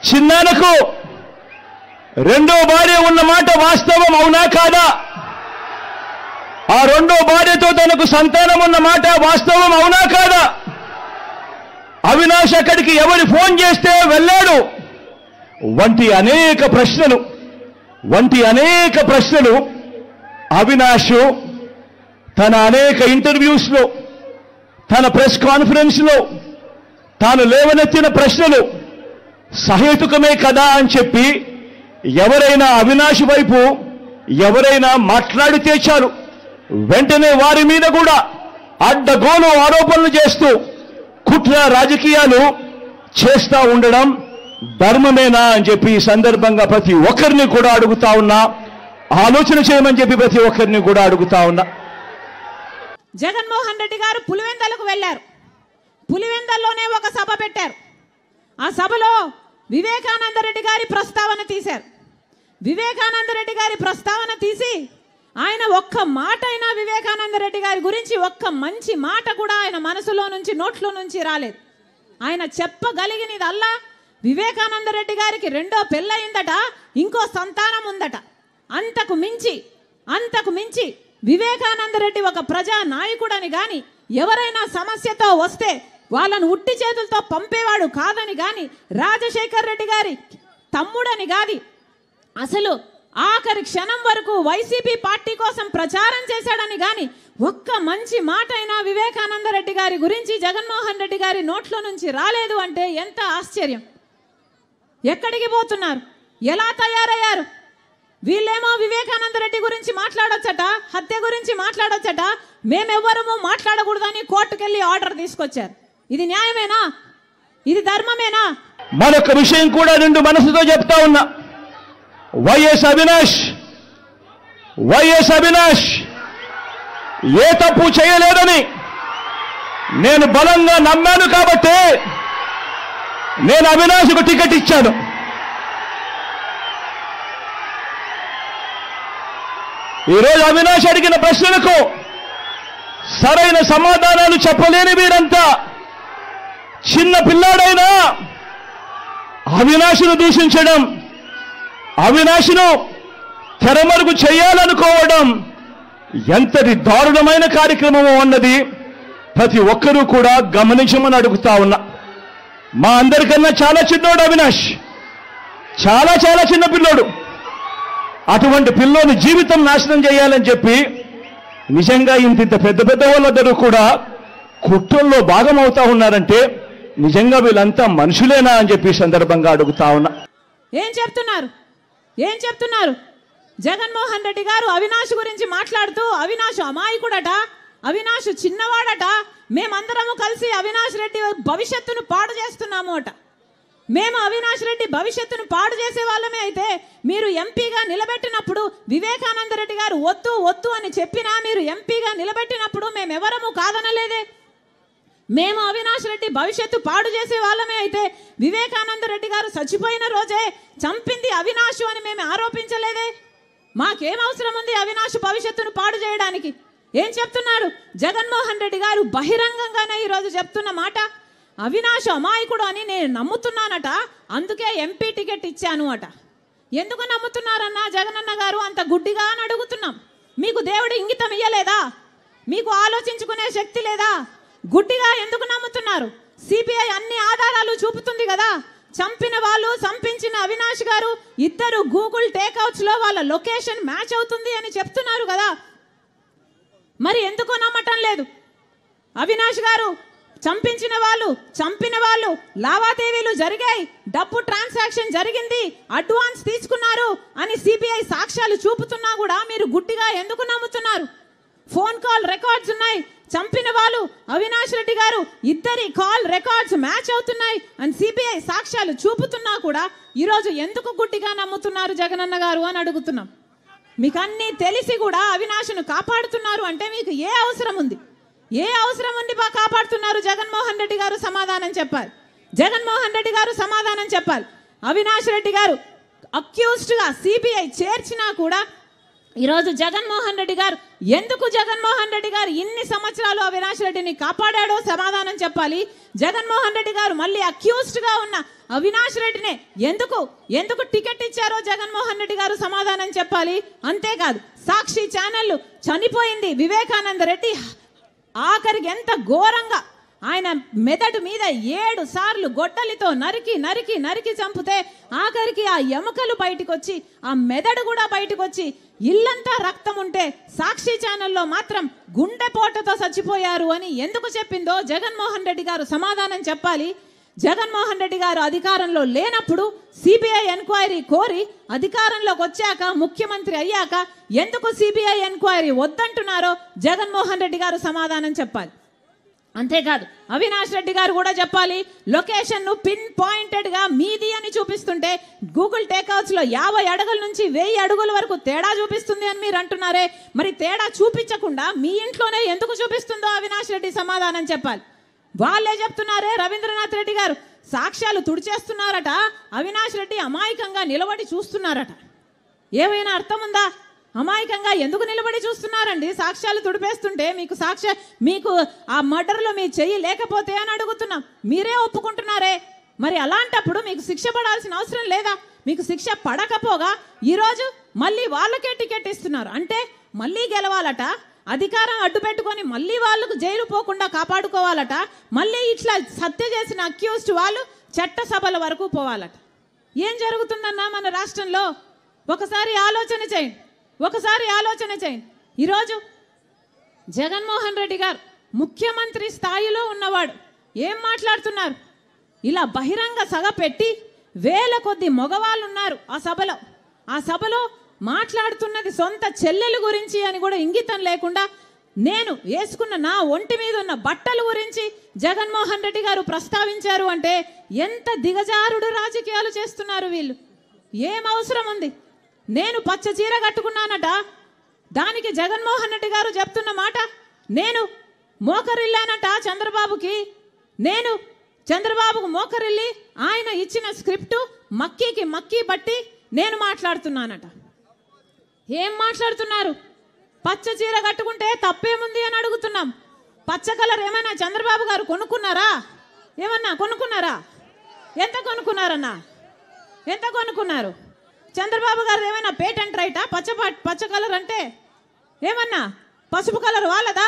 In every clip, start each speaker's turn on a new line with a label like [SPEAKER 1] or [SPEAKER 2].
[SPEAKER 1] చిన్నానకు రెండో భార్య ఉన్న మాట వాస్తవం అవునా కాదా? ఆ రెండో భార్యతో తనకు సంతానం ఉన్న మాట వాస్తవం అవునా కాదా? అవినాష్ అక్కడికి ఎవరు ఫోన్ చేస్తే వెళ్ళాడు వంటి అనేక ప్రశ్నలు అవినాష్ తన అనేక ఇంటర్వ్యూస్లో, తన ప్రెస్ కాన్ఫరెన్స్లో తాను లేవనెత్తిన ప్రశ్నలు సహేతుకమే కదా అని చెప్పి ఎవరైనా అవినాష్ వైపు ఎవరైనా మాట్లాడితే చాలు వెంటనే వారి మీద కూడా అడ్డగోలు ఆరోపణలు చేస్తూ కుట్ర రాజకీయాలు చేస్తూ ఉండడం ధర్మమేనా అని చెప్పి ఈ సందర్భంగా ప్రతి ఒక్కరిని కూడా అడుగుతా ఉన్నా, ఆలోచన చేయమని చెప్పి ప్రతి ఒక్కరిని కూడా అడుగుతా ఉన్నా.
[SPEAKER 2] జగన్మోహన్ రెడ్డి గారు పులివెందలకు వెళ్లారు. పులివెందల్లోనే ఒక సభ పెట్టారు. ఆ సభలో వివేకానంద రెడ్డి గారి ప్రస్తావన తీశారు. వివేకానంద రెడ్డి గారి ప్రస్తావన తీసి ఆయన ఒక్క మాట అయినా వివేకానంద రెడ్డి గారి గురించి ఒక్క మంచి మాట కూడా ఆయన మనసులో నుంచి నోట్లో నుంచి రాలేదు. ఆయన చెప్పగలిగినదల్లా వివేకానంద రెడ్డి గారికి రెండో పెళ్ళయిందట, ఇంకో సంతానం ఉందట. అంతకు మించి వివేకానంద రెడ్డి ఒక ప్రజా నాయకుడని గాని, ఎవరైనా సమస్యతో వస్తే వాళ్ళను ఉట్టి చేతులతో పంపేవాడు కాదని గాని, రాజశేఖర్ రెడ్డి గారి తమ్ముడని గాని, అసలు ఆఖరి క్షణం వరకు వైసీపీ పార్టీ కోసం ప్రచారం చేశాడని గాని ఒక్క మంచి మాట అయినా వివేకానంద రెడ్డి గారి గురించి జగన్మోహన్ రెడ్డి గారి నోట్లో నుంచి రాలేదు అంటే ఎంత ఆశ్చర్యం. ఎక్కడికి పోతున్నారు? ఎలా తయారయ్యారు? వీళ్ళేమో వివేకానంద రెడ్డి గురించి మాట్లాడొచ్చట, హత్య గురించి మాట్లాడొచ్చట, మేమెవ్వరము మాట్లాడకూడదని కోర్టుకెళ్ళి ఆర్డర్ తీసుకొచ్చారు. ఇది న్యాయమేనా? ఇది ధర్మమేనా?
[SPEAKER 1] మరొక విషయం కూడా రెండు మనసుతో చెప్తా ఉన్నా. వైఎస్ అవినాష్ ఏ తప్పు చేయలేదని నేను బలంగా నమ్మాను కాబట్టి నేను అవినాష్కు టికెట్ ఇచ్చాను. ఈరోజు అవినాష్ అడిగిన ప్రశ్నలకు సరైన సమాధానాలు చెప్పలేని వీరంతా చిన్న పిల్లాడైనా అవినాష్ను దూషించడం, అవినాష్ను తెరమరుగు చేయాలనుకోవడం ఎంతటి దారుణమైన కార్యక్రమమో అన్నది ప్రతి ఒక్కరూ కూడా గమనించమని అడుగుతా ఉన్నా. మా అందరికన్నా చాలా చిన్నోడు అవినాష్, చాలా చిన్న పిల్లోడు. అటువంటి పిల్లోని జీవితం నాశనం చేయాలని చెప్పి నిజంగా ఇంత పెద్ద వాళ్ళందరూ కూడా కుట్రల్లో భాగం అవుతా ఉన్నారంటే నిజంగా వీళ్ళంతా మనుషులేనా అని చెప్పి సందర్భంగా అడుగుతా ఉన్నా.
[SPEAKER 2] ఏం చెప్తున్నారు? జగన్మోహన్ రెడ్డి గారు అవినాష్ గురించి మాట్లాడుతూ అవినాష్ అమాయకుడట, అవినాష్ చిన్నవాడట, మేమందరము కలిసి అవినాష్ రెడ్డి భవిష్యత్తును పాడు చేస్తున్నాము అట. మేము అవినాష్ రెడ్డి భవిష్యత్తును పాడు చేసే వాళ్ళమే అయితే మీరు ఎంపీగా నిలబెట్టినప్పుడు వివేకానంద రెడ్డి గారు వద్దు అని చెప్పినా మీరు ఎంపీగా నిలబెట్టినప్పుడు మేమెవరము కాదనలేదే. మేము అవినాష్ రెడ్డి భవిష్యత్తు పాడు చేసే వాళ్ళమే అయితే వివేకానంద రెడ్డి గారు చచ్చిపోయిన రోజే చంపింది అవినాష్ అని మేము ఆరోపించలేదే. మాకేం అవసరం ఉంది అవినాష్ భవిష్యత్తును పాడు చేయడానికి? ఏం చెప్తున్నారు? జగన్మోహన్ రెడ్డి గారు బహిరంగంగానే ఈరోజు చెప్తున్న మాట, అవినాష్ అమాయకుడు అని నేను నమ్ముతున్నానట, అందుకే ఎంపీ టికెట్ ఇచ్చాను అట. ఎందుకు నమ్ముతున్నారన్నా జగనన్న గారు అంత గుడ్డిగా అని అడుగుతున్నాం. మీకు దేవుడు ఇంగితం ఇయ్యలేదా? మీకు ఆలోచించుకునే శక్తి లేదా? గుడ్డిగా ఎందుకు నమ్ముతున్నారు? సిబిఐ అన్ని ఆధారాలు చూపుతుంది కదా. చంపిన వాళ్ళు, చంపించిన అవినాష్ గారు ఇద్దరు గూగుల్ టేక్అవుట్స్ లో వాళ్ళ లొకేషన్ మ్యాచ్ అవుతుంది అని చెప్తున్నారు కదా. మరి ఎందుకు నమ్మటం లేదు? అవినాష్ గారు చంపిన వాళ్ళు లావాదేవీలు జరిగాయి, డబ్బు ట్రాన్సాక్షన్ జరిగింది, అడ్వాన్స్ తీసుకున్నారు అని సిబిఐ సాక్ష్యాలు చూపుతున్నా కూడా మీరు గుడ్డిగా ఎందుకు నమ్ముతున్నారు? ఫోన్ కాల్ రికార్డ్స్ ఉన్నాయి, చంపిన వాళ్ళు అవినాష్ రెడ్డి గారు ఇద్దరి కాల్ రికార్డ్స్ మ్యాచ్ అవుతున్నాయి అని సిబిఐ సాక్ష్యాలు చూపుతున్నా కూడా ఈరోజు ఎందుకు గుడ్డిగా నమ్ముతున్నారు జగనన్న గారు అని అడుగుతున్నాం. మీకు అన్నీ తెలిసి కూడా అవినాష్ను కాపాడుతున్నారు అంటే మీకు ఏ అవసరం ఉంది? ఏ అవసరం ఉంది కాపాడుతున్నారు? జగన్మోహన్ రెడ్డి గారు సమాధానం చెప్పాలి. అవినాష్ రెడ్డి గారు అక్యూజ్డ్గా సిబిఐ చేర్చినా కూడా ఈరోజు జగన్మోహన్ రెడ్డి గారు ఇన్ని సంవత్సరాలు అవినాష్ రెడ్డిని కాపాడాడో సమాధానం చెప్పాలి. జగన్మోహన్ రెడ్డి గారు మళ్ళీ అక్యూజ్డ్ గా ఉన్న అవినాష్ రెడ్డినే ఎందుకు టికెట్ ఇచ్చారో జగన్మోహన్ రెడ్డి గారు సమాధానం చెప్పాలి. అంతేకాదు సాక్షి ఛానల్ చనిపోయింది వివేకానంద రెడ్డి, ఆఖరికి ఎంత ఘోరంగా ఆయన మెదడు మీద 7 సార్లు గొడ్డలితో నరికి చంపితే ఆఖరికి ఆ ఎముకలు బయటకు వచ్చి ఆ మెదడు కూడా బయటకు వచ్చి ఇల్లంతా రక్తం ఉంటే సాక్షి ఛానల్లో మాత్రం గుండెపోటుతో చచ్చిపోయారు అని ఎందుకు చెప్పిందో జగన్మోహన్ రెడ్డి గారు సమాధానం చెప్పాలి. జగన్మోహన్ రెడ్డి గారు అధికారంలో లేనప్పుడు సిబిఐ ఎంక్వైరీ కోరి అధికారంలోకి వచ్చాక ముఖ్యమంత్రి అయ్యాక ఎందుకు సిబిఐ ఎంక్వైరీ వద్దంటున్నారో జగన్మోహన్ రెడ్డి గారు సమాధానం చెప్పాలి. అంతేకాదు అవినాష్ రెడ్డి గారు కూడా చెప్పాలి. లొకేషన్ ను పిన్ పాయింటెడ్ గా మీది అని చూపిస్తుంటే గూగుల్ టేక్అవుట్స్ లో 50 అడుగుల నుంచి 1000 అడుగుల వరకు తేడా చూపిస్తుంది అని మీరు అంటున్నారే, మరి తేడా చూపించకుండా మీ ఇంట్లోనే ఎందుకు చూపిస్తుందో అవినాష్ రెడ్డి సమాధానం చెప్పాలి. వాళ్ళే చెప్తున్నారే, రవీంద్రనాథ్ రెడ్డి గారు సాక్ష్యాలు తుడిచేస్తున్నారట, అవినాష్ రెడ్డి అమాయకంగా నిలబడి చూస్తున్నారట. ఏమైనా అర్థం ఉందా? అమాయకంగా ఎందుకు నిలబడి చూస్తున్నారండి? సాక్ష్యాలు తుడిపేస్తుంటే మీకు ఆ మర్డర్లో మీ చెయ్యి లేకపోతే అని అడుగుతున్నాం. మీరే ఒప్పుకుంటున్నారే, మరి అలాంటప్పుడు మీకు శిక్ష పడాల్సిన అవసరం లేదా? మీకు శిక్ష పడకపోగా ఈరోజు మళ్ళీ వాళ్ళకే టికెట్ ఇస్తున్నారు అంటే మళ్ళీ గెలవాలట, అధికారం అడ్డు పెట్టుకొని మళ్ళీ వాళ్ళకు జైలు పోకుండా కాపాడుకోవాలట, మళ్ళీ ఇట్లా హత్య చేసిన అక్యూజ్డ్ వాళ్ళు చట్టసభల వరకు పోవాలట. ఏం జరుగుతుందన్నా మన రాష్ట్రంలో? ఒకసారి ఆలోచన చేయండి. ఈరోజు జగన్మోహన్ రెడ్డి గారు ముఖ్యమంత్రి స్థాయిలో ఉన్నవాడు ఏం మాట్లాడుతున్నారు? ఇలా బహిరంగ సభ పెట్టి 1000 కొద్ది మగవాళ్ళు ఉన్నారు ఆ సభలో మాట్లాడుతున్నది సొంత చెల్లెల గురించి అని కూడా ఇంగితం లేకుండా నేను వేసుకున్న నా ఒంటి మీద ఉన్న బట్టల గురించి జగన్మోహన్ రెడ్డి గారు ప్రస్తావించారు అంటే ఎంత దిగజారుడు రాజకీయాలు చేస్తున్నారు వీళ్ళు. ఏం అవసరం ఉంది? నేను పచ్చ చీర కట్టుకున్నానట, దానికి జగన్మోహన్ రెడ్డి గారు చెప్తున్న మాట నేను మోకరిల్లానట చంద్రబాబుకు మోకరిల్లి ఆయన ఇచ్చిన స్క్రిప్టు మక్కీ బట్టి నేను మాట్లాడుతున్నానట. ఏం మాట్లాడుతున్నారు? పచ్చ చీర కట్టుకుంటే తప్పేముంది అని అడుగుతున్నాం. పచ్చ కలర్ ఏమైనా చంద్రబాబు గారు కొనుక్కున్నారా? కొనుక్కున్నారా? ఎంత కొనుక్కున్నారు? చంద్రబాబు గారు ఏమైనా పేటెంట్ రైటా? పచ్చ కలర్ అంటే ఏమన్నా పసుపు కలర్ వాళ్ళదా?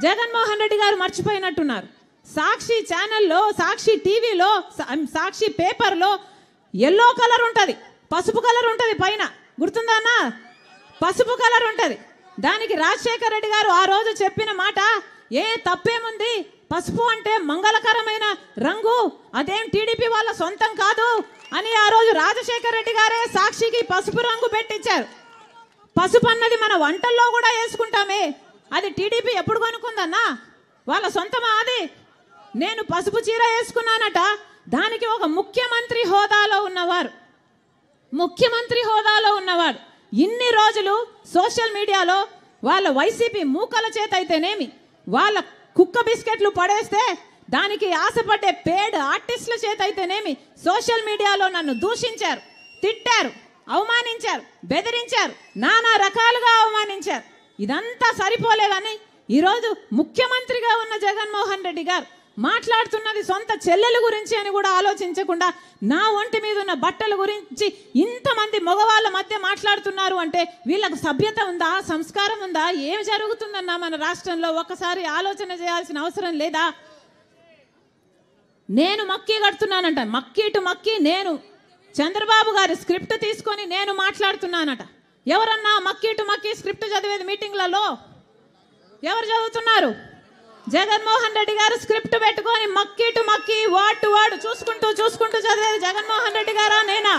[SPEAKER 2] జగన్మోహన్ రెడ్డి గారు మర్చిపోయినట్టున్నారు. సాక్షి ఛానల్లో, సాక్షి టీవీలో, సాక్షి పేపర్లో ఎల్లో కలర్ ఉంటుంది, పసుపు కలర్ ఉంటుంది, పైన గుర్తుందా అన్న? పసుపు కలర్ ఉంటుంది. దానికి రాజశేఖర్ రెడ్డి గారు ఆ రోజు చెప్పిన మాట తప్పేముంది? పసుపు అంటే మంగళకరమైన రంగు, అదేం టీడీపీ వాళ్ళ సొంతం కాదు అని ఆ రోజు రాజశేఖర్ రెడ్డి గారే సాక్షికి పసుపు రంగు పెట్టించారు. పసుపు అన్నది మన వంటల్లో కూడా వేసుకుంటామే, అది టీడీపీ ఎప్పుడు కొనుక్కుందన్నా? వాళ్ళ సొంతమా అది? నేను పసుపు చీర వేసుకున్నానట, దానికి ఒక ముఖ్యమంత్రి హోదాలో ఉన్నవాడు ఇన్ని రోజులు సోషల్ మీడియాలో వాళ్ళ వైసీపీ మూకల చేత అయితేనేమి, వాళ్ళ కుక్క బిస్కెట్లు పడేస్తే దానికి ఆశపడ్డే పేడ్ ఆర్టిస్టుల చేత అయితేనేమి సోషల్ మీడియాలో నన్ను దూషించారు, తిట్టారు, అవమానించారు, బెదిరించారు, నానా రకాలుగా అవమానించారు. ఇదంతా సరిపోలేదని ఈరోజు ముఖ్యమంత్రిగా ఉన్న జగన్మోహన్ రెడ్డి గారు మాట్లాడుతున్నది సొంత చెల్లెల గురించి అని కూడా ఆలోచించకుండా నా ఒంటి మీద ఉన్న బట్టల గురించి ఇంతమంది మగవాళ్ళ మధ్య మాట్లాడుతున్నారు అంటే వీళ్ళకు సభ్యత ఉందా? సంస్కారం ఉందా? ఏం జరుగుతుందన్నా మన రాష్ట్రంలో? ఒక్కసారి ఆలోచన చేయాల్సిన అవసరం లేదా? నేను మక్కీ కడుతున్నానంట, మక్కీ నేను చంద్రబాబు గారి స్క్రిప్ట్ తీసుకొని నేను మాట్లాడుతున్నానట. ఎవరన్నా మక్కీ స్క్రిప్ట్ చదివేది మీటింగ్లలో? ఎవరు చదువుతున్నారు? జగన్మోహన్ రెడ్డి గారు స్క్రిప్ట్ పెట్టుకొని మక్కీ వర్డ్ టు వర్డ్ చూసుకుంటూ చదివేది జగన్మోహన్ రెడ్డి గారా నేనా?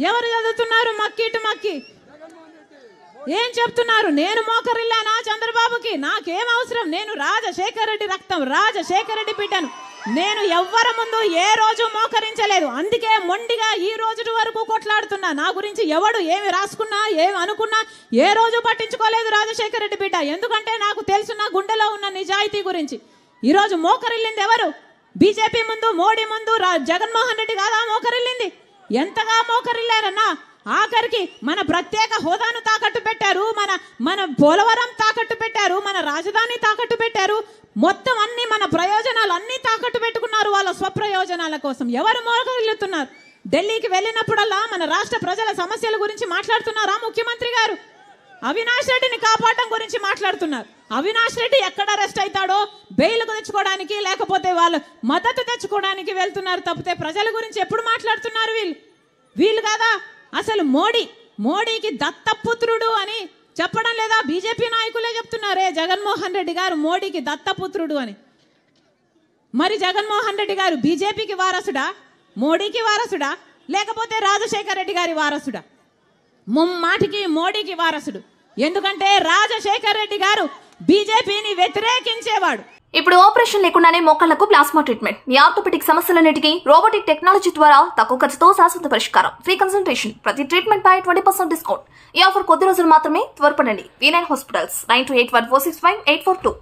[SPEAKER 2] ఎవరు చదువుతున్నారు మక్కీ? ఏం చెప్తున్నారు? నేను మోకరిల్లానా చంద్రబాబుకి? నాకేం అవసరం? నేను రాజశేఖర్ రెడ్డి రక్తం, రాజశేఖర్ రెడ్డి బిడ్డను. నేను ఎవ్వరి ముందు ఏ రోజు మోకరించలేదు, అందుకే మొండిగా ఈ రోజు వరకు కొట్లాడుతున్నా. నా గురించి ఎవడు ఏమి రాసుకున్నా, ఏమి అనుకున్నా ఏ రోజు పట్టించుకోలేదు రాజశేఖర్ రెడ్డి బిడ్డ. ఎందుకంటే నాకు తెలుసు నా గుండెలో ఉన్న నిజాయితీ గురించి. ఈరోజు మోకరిల్లింది ఎవరు? బీజేపీ ముందు, మోడీ ముందు జగన్మోహన్ రెడ్డి కాదా మోకరిల్లింది? ఎంతగా మోకరిల్లారన్నా? ఆఖరికి మన ప్రత్యేక హోదాను తాకట్టు పెట్టారు, మన పోలవరం తాకట్టు పెట్టారు, మన రాజధాని తాకట్టు పెట్టారు. మొత్తం అన్ని మన ప్రయోజనాలు అన్ని తాకట్టు పెట్టుకున్నారు వాళ్ళ స్వప్రయోజనాల కోసం. ఎవరు మోగలుగుతున్నారు? ఢిల్లీకి వెళ్ళినప్పుడల్లా మన రాష్ట్ర ప్రజల సమస్యల గురించి మాట్లాడుతున్నారా ముఖ్యమంత్రి గారు? అవినాష్ రెడ్డిని కాపాడటం గురించి మాట్లాడుతున్నారు. అవినాష్ రెడ్డి ఎక్కడ అరెస్ట్ అవుతాడో బెయిల్కు తెచ్చుకోవడానికి, లేకపోతే వాళ్ళు మద్దతు తెచ్చుకోవడానికి వెళ్తున్నారు తప్పితే ప్రజల గురించి ఎప్పుడు మాట్లాడుతున్నారు వీళ్ళు కదా? అసలు మోడీకి దత్తపుత్రుడు అని చెప్పడం లేదా? బీజేపీ నాయకులే చెప్తున్నారే జగన్మోహన్ రెడ్డి గారు మోడీకి దత్తపుత్రుడు అని. మరి జగన్మోహన్ రెడ్డి గారు బీజేపీకి వారసుడా, మోడీకి వారసుడా, లేకపోతే రాజశేఖర రెడ్డి గారి వారసుడా? ముమ్మాటికి మోడీకి వారసుడు. ఎందుకంటే రాజశేఖర రెడ్డి గారు బీజేపీని వ్యతిరేకించేవాడు.
[SPEAKER 3] ఇప్పుడు ఆపరేషన్ లేకుండానే మోకాళ్లకు ప్లాస్మా ట్రీట్మెంట్. మీ ఆర్థోపెటిక్ సమస్యలన్నిటికీ రోబోటిక్ టెక్నాలజీ ద్వారా తక్కువ ఖర్చుతో శాశ్వత పరిష్కారం. Free consultation. ప్రతి ట్రీట్మెంట్ పై 20% డిస్కౌంట్. ఈ ఆఫర్ కొద్ది రోజులు మాత్రమే. త్వరపడండి. V9 hospitals 9281465842.